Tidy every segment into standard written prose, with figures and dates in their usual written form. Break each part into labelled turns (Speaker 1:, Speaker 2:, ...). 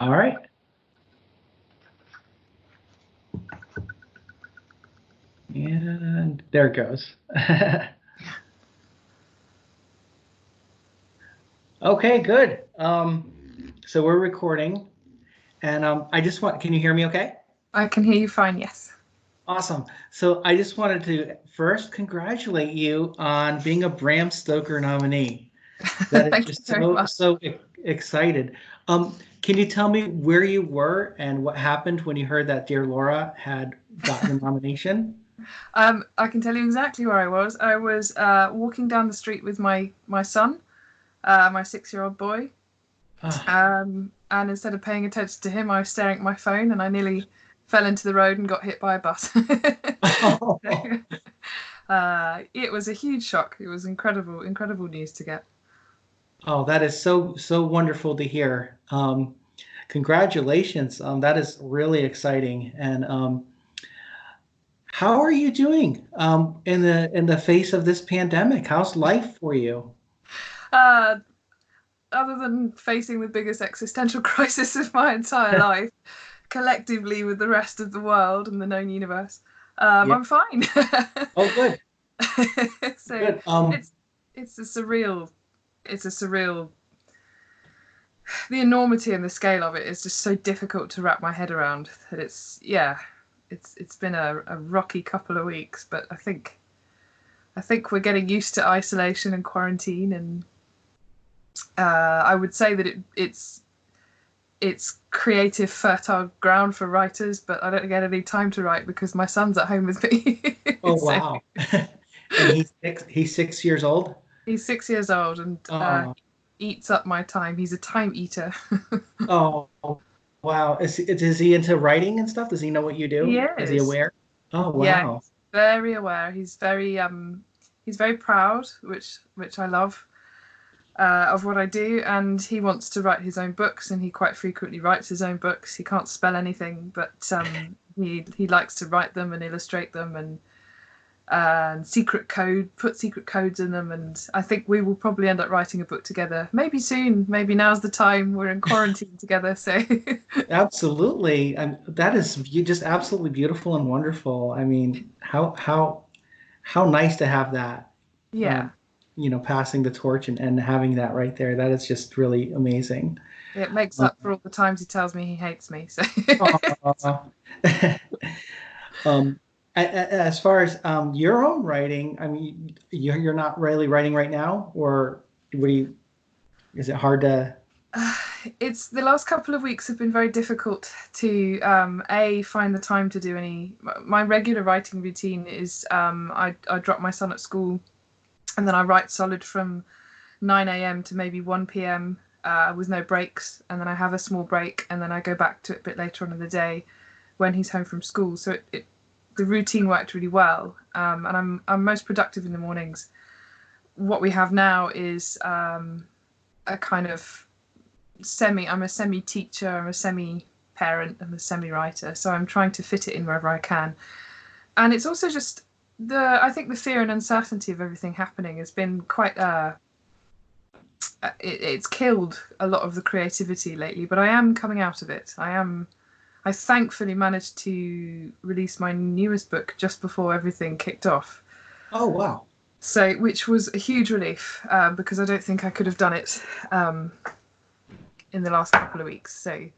Speaker 1: All right. And there it goes. Okay, good. So we're recording, and can you hear me okay?
Speaker 2: I can hear you fine, yes.
Speaker 1: Awesome. So I just wanted to first congratulate you on being a Bram Stoker nominee. That is
Speaker 2: Thank you
Speaker 1: just
Speaker 2: very much.
Speaker 1: excited. Can you tell me where you were and what happened when you heard that Dear Laura had gotten the nomination?
Speaker 2: I can tell you exactly where I was. I was walking down the street with my son, my 6-year-old boy,
Speaker 1: Ah,
Speaker 2: and instead of paying attention to him, I was staring at my phone, and I nearly fell into the road and got hit by a bus.
Speaker 1: oh,
Speaker 2: It was a huge shock. It was incredible, incredible news to get.
Speaker 1: oh, that is so wonderful to hear. Congratulations. That is really exciting. And how are you doing in the face of this pandemic? How's life for you?
Speaker 2: Uh, Other than facing the biggest existential crisis of my entire life, collectively with the rest of the world and the known universe,
Speaker 1: Yeah.
Speaker 2: I'm fine.
Speaker 1: Oh, good.
Speaker 2: So
Speaker 1: Good.
Speaker 2: it's it's a surreal it's a surreal the enormity and the scale of it is just so difficult to wrap my head around that it's been a rocky couple of weeks, but I think we're getting used to isolation and quarantine, and I would say that it's creative, fertile ground for writers, but I don't get any time to write because my son's at home with me.
Speaker 1: Oh,
Speaker 2: So
Speaker 1: wow. And he's 6 years old?
Speaker 2: he's 6 years old and
Speaker 1: Oh,
Speaker 2: eats up my time. He's a time eater.
Speaker 1: oh, wow. Is he into writing and stuff? Does he know what you
Speaker 2: He
Speaker 1: do? Is he
Speaker 2: is.
Speaker 1: aware? Oh,
Speaker 2: Yeah,
Speaker 1: wow.
Speaker 2: he's very aware. He's very proud, which I love, of what I do, and he wants to write his own books, and he quite frequently writes his own books. He can't spell anything, but he likes to write them and illustrate them and put secret codes in them. And I think we will probably end up writing a book together. Maybe soon. Maybe now's the time. We're in quarantine together, so
Speaker 1: Absolutely. That is just absolutely beautiful and wonderful. I mean, how nice to have that,
Speaker 2: yeah.
Speaker 1: um, passing the torch and having that right there. That is just really amazing.
Speaker 2: It makes
Speaker 1: Um,
Speaker 2: up for all the times he tells me he hates me. So
Speaker 1: aw. um, as far as your own writing, I mean, you're not really writing right now, or what do you? Is it hard to?
Speaker 2: it's the last couple of weeks have been very difficult to a find the time to do any. My regular writing routine is I drop my son at school, and then I write solid from 9 a.m. to maybe 1 p.m. With no breaks, and then I have a small break, and then I go back to it a bit later on in the day when he's home from school. So the routine worked really well, and I'm most productive in the mornings. What we have now is a kind of I'm a semi teacher, I'm a semi parent, I'm a semi writer, so I'm trying to fit it in wherever I can. And it's also just I think the fear and uncertainty of everything happening has been quite it's killed a lot of the creativity lately, but I am coming out of it. I thankfully managed to release my newest book just before everything kicked off.
Speaker 1: Oh, wow.
Speaker 2: So, which was a huge relief, because I don't think I could have done it um, in the last couple of weeks. So,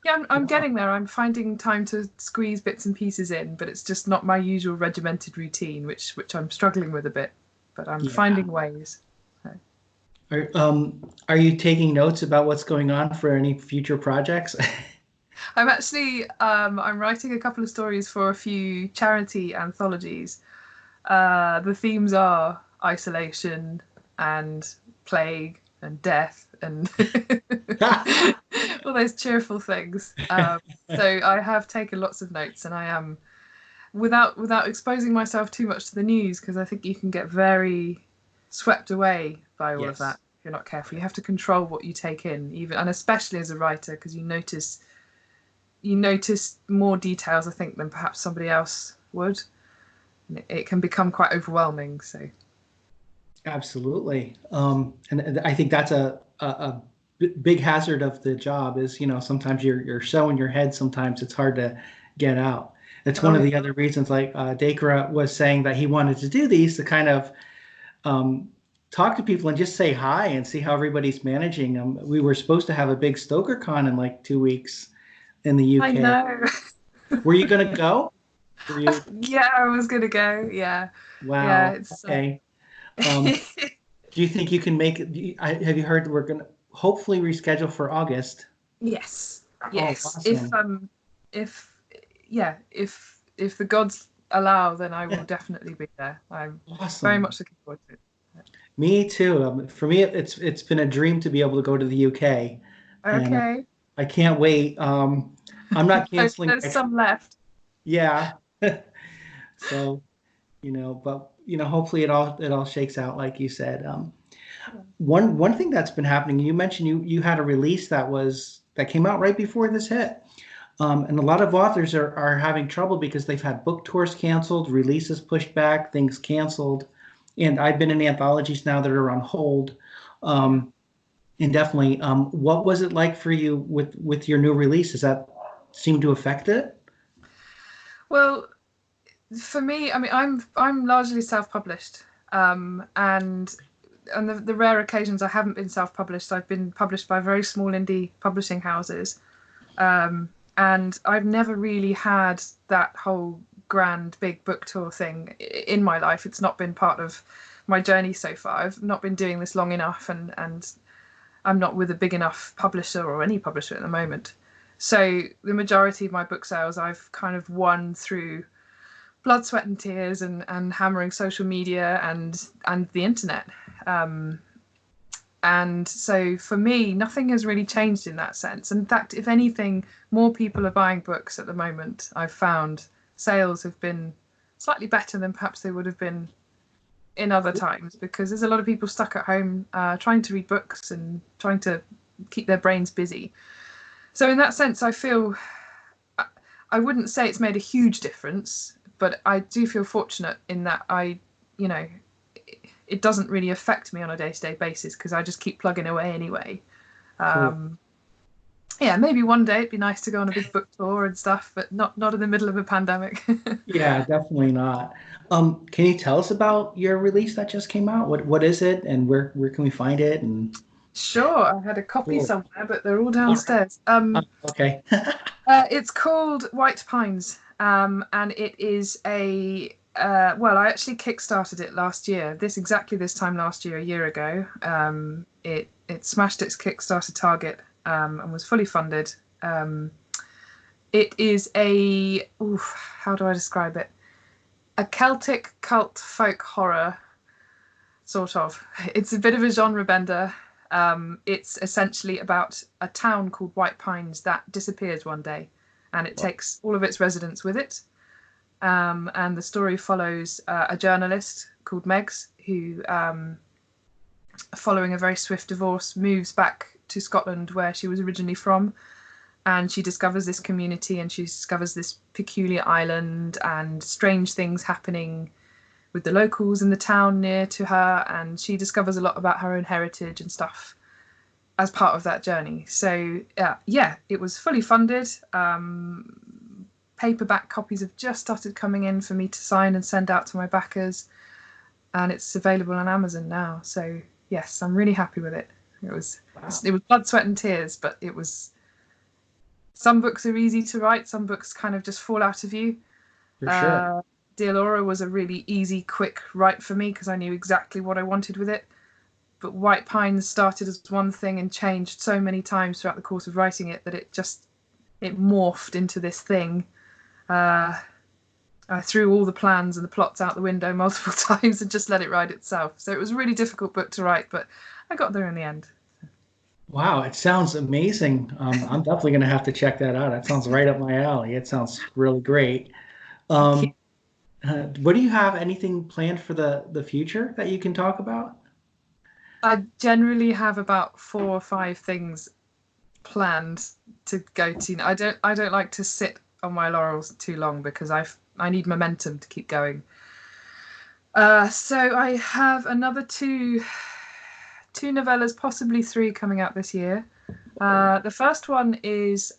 Speaker 2: yeah, I'm
Speaker 1: Wow.
Speaker 2: getting there. I'm finding time to squeeze bits and pieces in, but it's just not my usual regimented routine, which I'm struggling with a bit. But I'm
Speaker 1: Yeah.
Speaker 2: finding ways. So.
Speaker 1: Are you taking notes about what's going on for any future projects?
Speaker 2: I'm writing a couple of stories for a few charity anthologies. The themes are isolation and plague and death and all those cheerful things. So I have taken lots of notes, and I am without exposing myself too much to the news, because I think you can get very swept away by all of that
Speaker 1: Yes.
Speaker 2: if you're not careful. You have to control what you take in, even and especially as a writer, because you notice more details, I think, than perhaps somebody else would. And it can become quite overwhelming. So
Speaker 1: Absolutely. And I think that's big hazard of the job is, sometimes you're so in your head, sometimes it's hard to get out. It's one
Speaker 2: Oh
Speaker 1: of
Speaker 2: yeah.
Speaker 1: the other reasons, like Dakara was saying that he wanted to do these to kind of um, talk to people and just say hi and see how everybody's managing. We were supposed to have a big StokerCon in like 2 weeks in the
Speaker 2: I
Speaker 1: UK.
Speaker 2: know.
Speaker 1: Were you going to go? Were you?
Speaker 2: Yeah, I was gonna go. Yeah, yeah.
Speaker 1: Wow.
Speaker 2: It's
Speaker 1: Okay. Um, do you think you can make it? Have you heard we're going to hopefully reschedule for August?
Speaker 2: yes,
Speaker 1: Oh,
Speaker 2: yes.
Speaker 1: awesome.
Speaker 2: If yeah, if the gods allow, then I will definitely be there. I'm very
Speaker 1: Awesome.
Speaker 2: much looking forward to it.
Speaker 1: Me too. For me, it's been a dream to be able to go to the UK, and
Speaker 2: Okay.
Speaker 1: I can't wait. I'm not canceling
Speaker 2: There's
Speaker 1: my
Speaker 2: some left.
Speaker 1: yeah. So, but hopefully it all shakes out like you said. One thing that's been happening, you mentioned you had a release that came out right before this hit. And a lot of authors are having trouble because they've had book tours canceled, releases pushed back, things canceled. And I've been in anthologies now that are on hold.
Speaker 2: Yeah.
Speaker 1: Um, and definitely, what was it like for you with your new release? Does that seem to affect it?
Speaker 2: Well, for me, I mean, I'm largely self-published, and the rare occasions I haven't been self-published, I've been published by very small indie publishing houses, and I've never really had that whole grand big book tour thing in my life. It's not been part of my journey so far. I've not been doing this long enough, and I'm not with a big enough publisher or any publisher at the moment. So the majority of my book sales I've kind of won through blood, sweat, and tears, and hammering social media and the internet. Um, and so for me, nothing has really changed in that sense. In fact, if anything, more people are buying books at the moment. I've found sales have been slightly better than perhaps they would have been in other times, because there's a lot of people stuck at home trying to read books and trying to keep their brains busy. So in that sense, I feel I wouldn't say it's made a huge difference, but I do feel fortunate in that you know, it doesn't really affect me on a day-to-day basis because I just keep plugging away anyway.
Speaker 1: Cool.
Speaker 2: Um, yeah, maybe one day it'd be nice to go on a big book tour and stuff, but not in the middle of a pandemic.
Speaker 1: Yeah, definitely not. Can you tell us about your release that just came out? What is it, and where can we find it? And
Speaker 2: Sure, I had a copy
Speaker 1: cool.
Speaker 2: somewhere, but they're all
Speaker 1: All right.
Speaker 2: downstairs.
Speaker 1: Okay.
Speaker 2: It's called White Pines, and it is a well, I actually kickstarted it last year. Exactly this time last year, a year ago. It smashed its Kickstarter target and was fully funded. It is how do I describe it? A Celtic cult folk horror, sort of. It's a bit of a genre bender. It's essentially about a town called White Pines that disappears one day, and it takes all of its residents with it. And the story follows a journalist called Megs who, following a very swift divorce, moves back to Scotland where she was originally from, and she discovers this community and she discovers this peculiar island and strange things happening with the locals in the town near to her, and she discovers a lot about her own heritage and stuff as part of that journey. So yeah, it was fully funded. Paperback copies have just started coming in for me to sign and send out to my backers, and it's available on Amazon now. So yes, I'm really happy with it.
Speaker 1: Wow.
Speaker 2: It was blood, sweat, and tears, but it was. Some books are easy to write. Some books kind of just fall out of you.
Speaker 1: For sure.
Speaker 2: Dear Laura was a really easy, quick write for me because I knew exactly what I wanted with it. But White Pines started as one thing and changed so many times throughout the course of writing it that it morphed into this thing. I threw all the plans and the plots out the window multiple times and just let it write itself. So it was a really difficult book to write, but I got there in the end.
Speaker 1: Wow, it sounds amazing. I'm definitely going to have to check that out. That sounds right up my alley. It sounds really great. Um, what do you have? Anything planned for the future that you can talk about?
Speaker 2: I generally have about 4 or 5 things planned to go to. I don't like to sit on my laurels too long because I need momentum to keep going. So I have another two 2 novellas, possibly 3 coming out this year. The first one is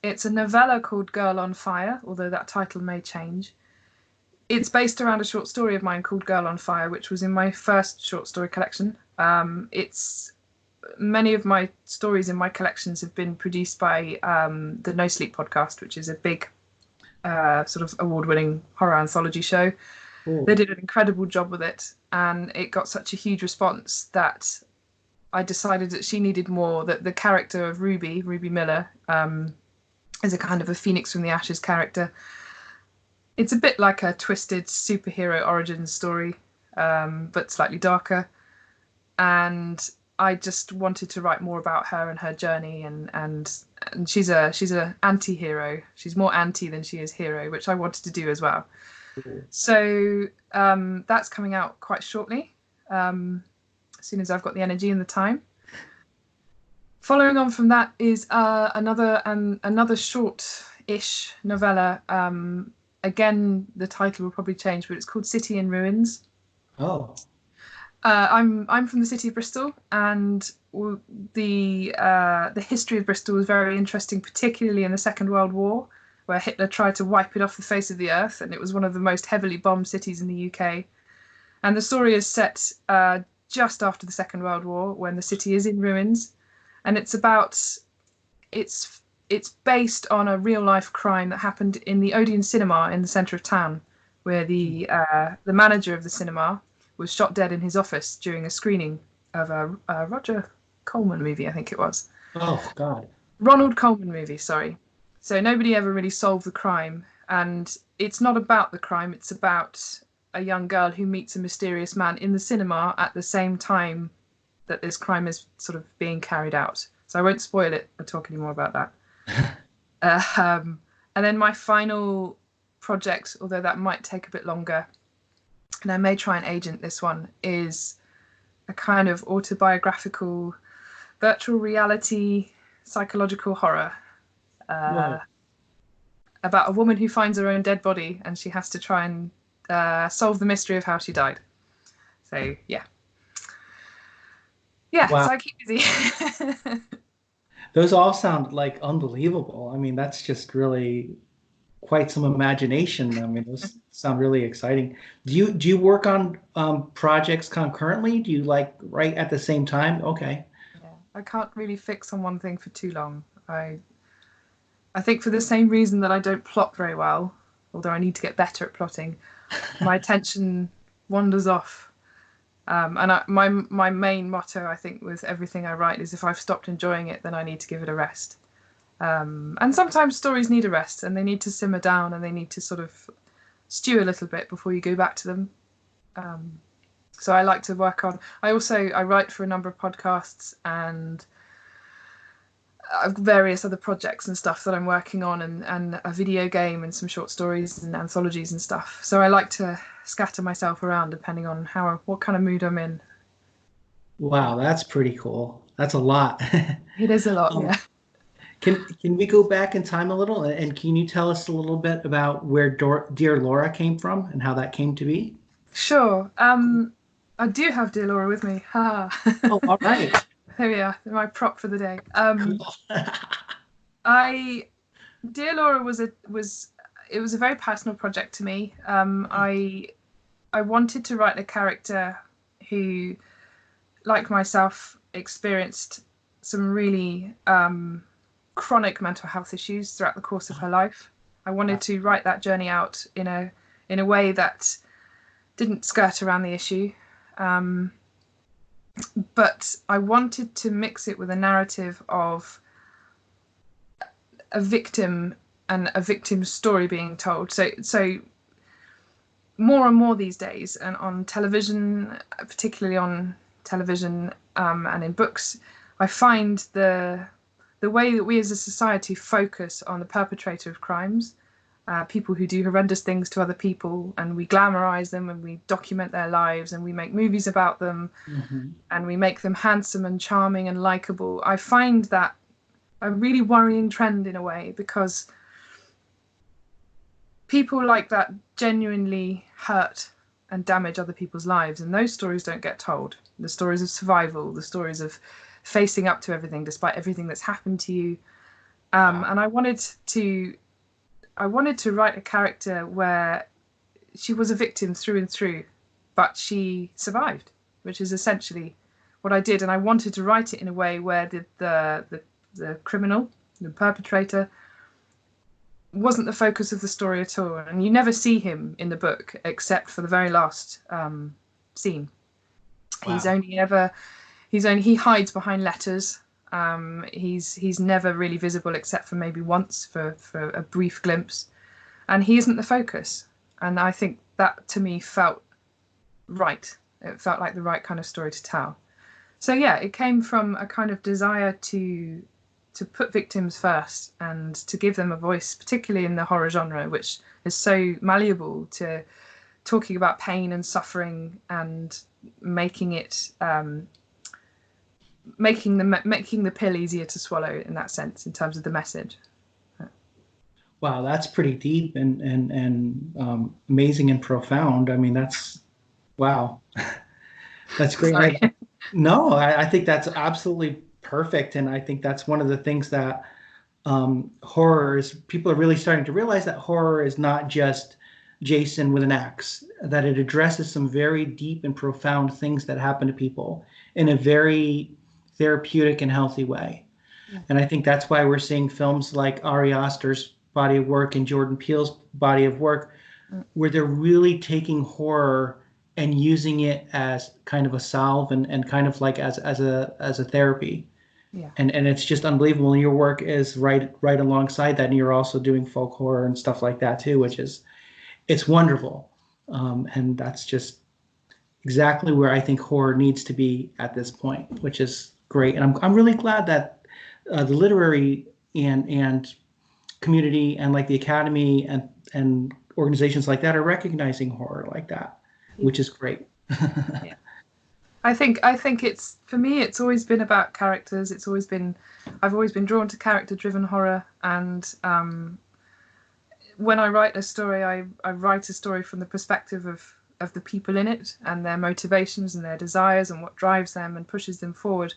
Speaker 2: it's a novella called Girl on Fire, although that title may change. It's based around a short story of mine called Girl on Fire, which was in my first short story collection. Many of my stories in my collections have been produced by the No Sleep podcast, which is a big sort of award-winning horror anthology show. Ooh. They did an incredible job with it, and it got such a huge response that I decided that she needed more, that the character of Ruby Miller, is a kind of a phoenix from the ashes character. It's a bit like a twisted superhero origin story, but slightly darker. And I just wanted to write more about her and her journey, and she's a anti-hero. She's more anti than she is hero, which I wanted to do as well. Mm-hmm. So that's coming out quite shortly, as soon as I've got the energy and the time. Following on from that is another short-ish novella. Again, the title will probably change, but it's called City in Ruins.
Speaker 1: Oh.
Speaker 2: I'm from the city of Bristol, and the history of Bristol was very interesting, particularly in the Second World War, where Hitler tried to wipe it off the face of the earth, and it was one of the most heavily bombed cities in the UK. And the story is set just after the Second World War, when the city is in ruins, and it's based on a real life crime that happened in the Odeon Cinema in the centre of town, where the manager of the cinema was shot dead in his office during a screening of a Roger Corman movie, I think it was.
Speaker 1: Oh, God.
Speaker 2: Ronald Colman movie, sorry. So nobody ever really solved the crime, and it's not about the crime, it's about a young girl who meets a mysterious man in the cinema at the same time that this crime is sort of being carried out. So I won't spoil it or talk any more about that. And then my final project, although that might take a bit longer, and I may try and agent this one, is a kind of autobiographical, virtual reality, psychological horror about a woman who finds her own dead body, and she has to try and solve the mystery of how she died. So, yeah. Yeah, wow. So I keep busy.
Speaker 1: Those all sound like unbelievable. I mean, that's just really quite some imagination. I mean, those sound really exciting. Do you work on projects concurrently? Do you write at the same time? Okay.
Speaker 2: Yeah, I can't really fix on one thing for too long. I think for the same reason that I don't plot very well, although I need to get better at plotting, my attention wanders off. And my main motto, I think, with everything I write is if I've stopped enjoying it, then I need to give it a rest. And sometimes stories need a rest, and they need to simmer down, and they need to sort of stew a little bit before you go back to them. So I like to work on. I write for a number of podcasts and various other projects and stuff that I'm working on, and a video game and some short stories and anthologies and stuff. So I like to scatter myself around depending on what kind of mood I'm in.
Speaker 1: Wow, that's pretty cool. That's a lot.
Speaker 2: It is a lot, yeah.
Speaker 1: Can we go back in time a little, and can you tell us a little bit about where Dear Laura came from and how that came to be?
Speaker 2: Sure. I do have Dear Laura with me. Oh,
Speaker 1: all right.
Speaker 2: There we are, my prop for the day. Dear Laura was a very personal project to me. I wanted to write a character who, like myself, experienced some really chronic mental health issues throughout the course of her life. I wanted to write that journey out in a way that didn't skirt around the issue. But I wanted to mix it with a narrative of a victim and a victim's story being told. So more and more these days, and on television, particularly on television and in books, I find the way that we as a society focus on the perpetrator of crimes, people who do horrendous things to other people, and we glamorize them and we document their lives and we make movies about them, mm-hmm. and we make them handsome and charming and likable. I find that a really worrying trend in a way, because people like that genuinely hurt and damage other people's lives, and those stories don't get told. the stories of survival, the stories of facing up to everything despite everything that's happened to you. And I wanted to write a character where she was a victim through and through, but she survived, which is essentially what I did. And I wanted to write it in a way where the criminal, the perpetrator, wasn't the focus of the story at all. And you never see him in the book except for the very last scene. Wow. He hides behind letters. He's never really visible except for maybe once for a brief glimpse, and he isn't the focus. And I think that to me felt right. It felt like the right kind of story to tell. So yeah, it came from a kind of desire to put victims first and to give them a voice, particularly in the horror genre, which is so malleable to talking about pain and suffering and making it making the pill easier to swallow in that sense, in terms of the message.
Speaker 1: Wow, that's pretty deep and amazing and profound. I mean, that's wow. That's great. I think that's absolutely perfect, and I think that's one of the things that horror is. People are really starting to realize that horror is not just Jason with an axe, that it addresses some very deep and profound things that happen to people in a very therapeutic and healthy way. Yeah. And I think that's why we're seeing films like Ari Aster's body of work and Jordan Peele's body of work, where they're really taking horror and using it as kind of a salve and kind of like as a therapy. Yeah. And it's just unbelievable. And your work is right alongside that, and you're also doing folk horror and stuff like that too, which is it's wonderful. And that's just exactly where I think horror needs to be at this point, which is great. And I'm really glad that the literary and community and like the Academy and organizations like that are recognizing horror like that, which is great.
Speaker 2: Yeah. I think it's, for me, it's always been about characters. I've always been drawn to character-driven horror, and when I write a story, I write a story from the perspective of the people in it and their motivations and their desires and what drives them and pushes them forward.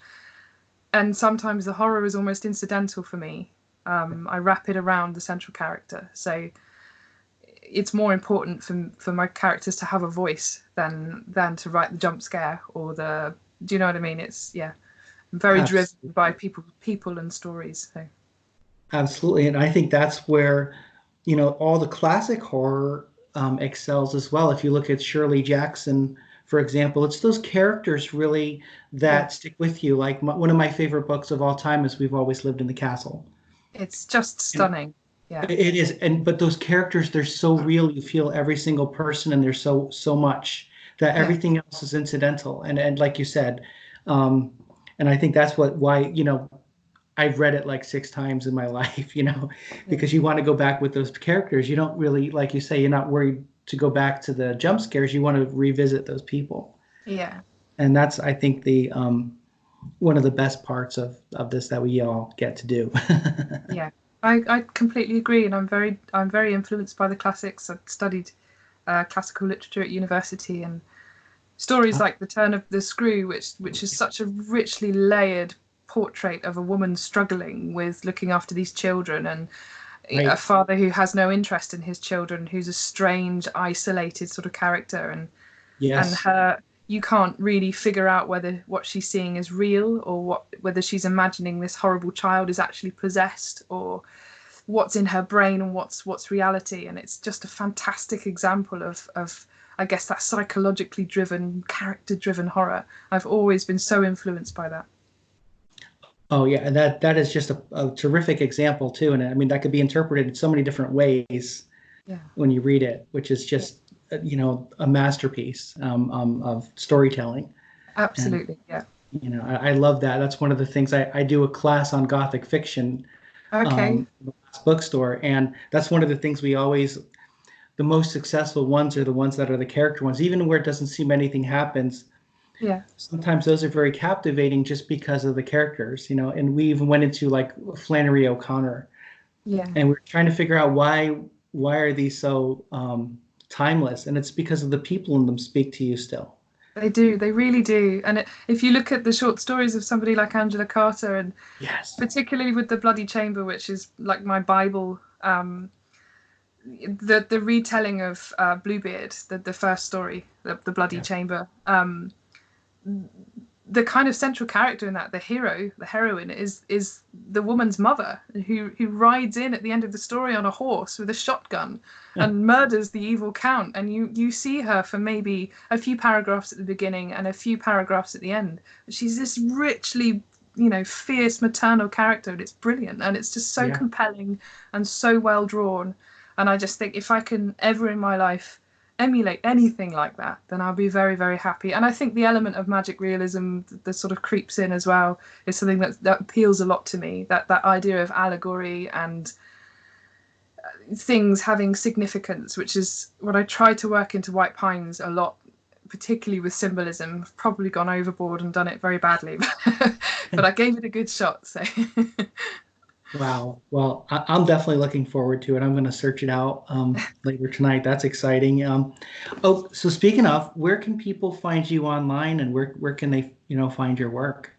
Speaker 2: And sometimes the horror is almost incidental for me. I wrap it around the central character. So it's more important for my characters to have a voice than to write the jump scare or the, do you know what I mean? It's, yeah, I'm very driven by people and stories. So.
Speaker 1: Absolutely. And I think that's where, all the classic horror excels as well. If you look at Shirley Jackson, for example, it's those characters really that stick with you. Like one of my favorite books of all time is We've Always Lived in the Castle.
Speaker 2: It's just stunning. Yeah.
Speaker 1: It is. But those characters, they're so real. You feel every single person, and there's so much that everything else is incidental. And like you said, and I think that's why I've read it like 6 times in my life, because you want to go back with those characters. You don't really, like you say, you're not worried to go back to the jump scares. You want to revisit those people.
Speaker 2: Yeah.
Speaker 1: And that's, I think, the one of the best parts of this that we all get to do.
Speaker 2: Yeah. I completely agree, and I'm very influenced by the classics. I've studied classical literature at university, and stories like The Turn of the Screw, which is such a richly layered portrait of a woman struggling with looking after these children, and a father who has no interest in his children, who's a strange, isolated sort of character, and her, you can't really figure out whether what she's seeing is real or whether she's imagining this horrible child is actually possessed, or what's in her brain and what's reality. And it's just a fantastic example of I guess that psychologically driven, character-driven horror. I've always been so influenced by that.
Speaker 1: Oh yeah, and that is just a terrific example too. And I mean, that could be interpreted in so many different ways when you read it, which is just a masterpiece of storytelling.
Speaker 2: Absolutely.
Speaker 1: And, I love that. That's one of the things I do a class on Gothic fiction.
Speaker 2: Okay.
Speaker 1: Bookstore, and that's one of the things we always, the most successful ones are the ones that are the character ones, even where it doesn't seem anything happens.
Speaker 2: Yeah.
Speaker 1: Sometimes those are very captivating just because of the characters, and we even went into like Flannery O'Connor.
Speaker 2: Yeah.
Speaker 1: And we're trying to figure out why are these so timeless, and it's because of the people in them speak to you still.
Speaker 2: They do. They really do. And if you look at the short stories of somebody like Angela Carter, and
Speaker 1: Yes.
Speaker 2: particularly with The Bloody Chamber, which is like my Bible, the retelling of Bluebeard, the first story, the Bloody
Speaker 1: Yeah.
Speaker 2: Chamber, the kind of central character in that, the hero, the heroine, is the woman's mother, who rides in at the end of the story on a horse with a shotgun and murders the evil count. And you see her for maybe a few paragraphs at the beginning and a few paragraphs at the end. She's this richly, fierce maternal character, and it's brilliant, and it's just so
Speaker 1: Yeah.
Speaker 2: compelling and so well drawn. And I just think if I can ever in my life emulate anything like that, then I'll be very, very happy. And I think the element of magic realism that sort of creeps in as well is something that appeals a lot to me. That idea of allegory and things having significance, which is what I try to work into White Pines a lot, particularly with symbolism. I've probably gone overboard and done it very badly, but I gave it a good shot. So.
Speaker 1: Wow. Well, I'm definitely looking forward to it. I'm going to search it out later tonight. That's exciting. Oh, so speaking of, where can people find you online, and where can they, find your work?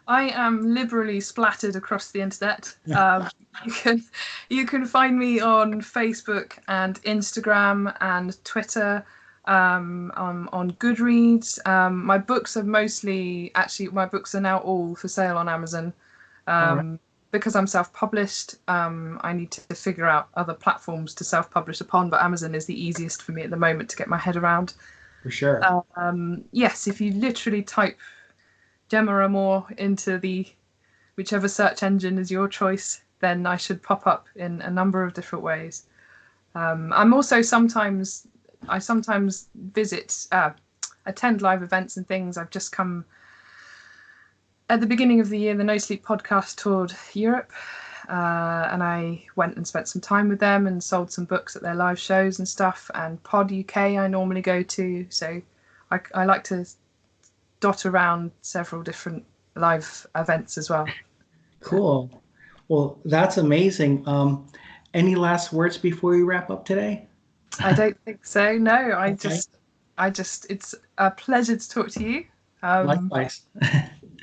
Speaker 2: I am liberally splattered across the internet. You can find me on Facebook and Instagram and Twitter, on Goodreads. My books are my books are now all for sale on Amazon.
Speaker 1: All right.
Speaker 2: Because I'm self-published, I need to figure out other platforms to self-publish upon, but Amazon is the easiest for me at the moment to get my head around.
Speaker 1: For sure.
Speaker 2: Yes, if you literally type Gemma Amor into whichever search engine is your choice, then I should pop up in a number of different ways. I'm also I sometimes attend live events and things. I've just come at the beginning of the year. The No Sleep podcast toured Europe, and I went and spent some time with them and sold some books at their live shows and stuff. And Pod UK I normally go to, so I like to dot around several different live events as well.
Speaker 1: Cool. Well, that's amazing. Any last words before we wrap up today?
Speaker 2: I don't think so. No,
Speaker 1: Okay.
Speaker 2: it's a pleasure to talk to you.
Speaker 1: Likewise.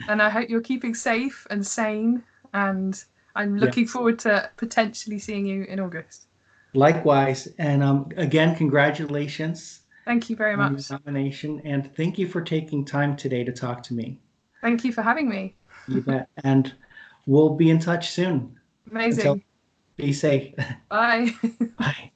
Speaker 2: And I hope you're keeping safe and sane. And I'm
Speaker 1: Yeah.
Speaker 2: looking forward to potentially seeing you in August.
Speaker 1: Likewise. And again, congratulations
Speaker 2: Thank you very
Speaker 1: on your
Speaker 2: much.
Speaker 1: nomination. And thank you for taking time today to talk to me.
Speaker 2: Thank you for having me.
Speaker 1: You bet. And we'll be in touch soon. Until
Speaker 2: Amazing.
Speaker 1: be safe.
Speaker 2: Bye.
Speaker 1: Bye.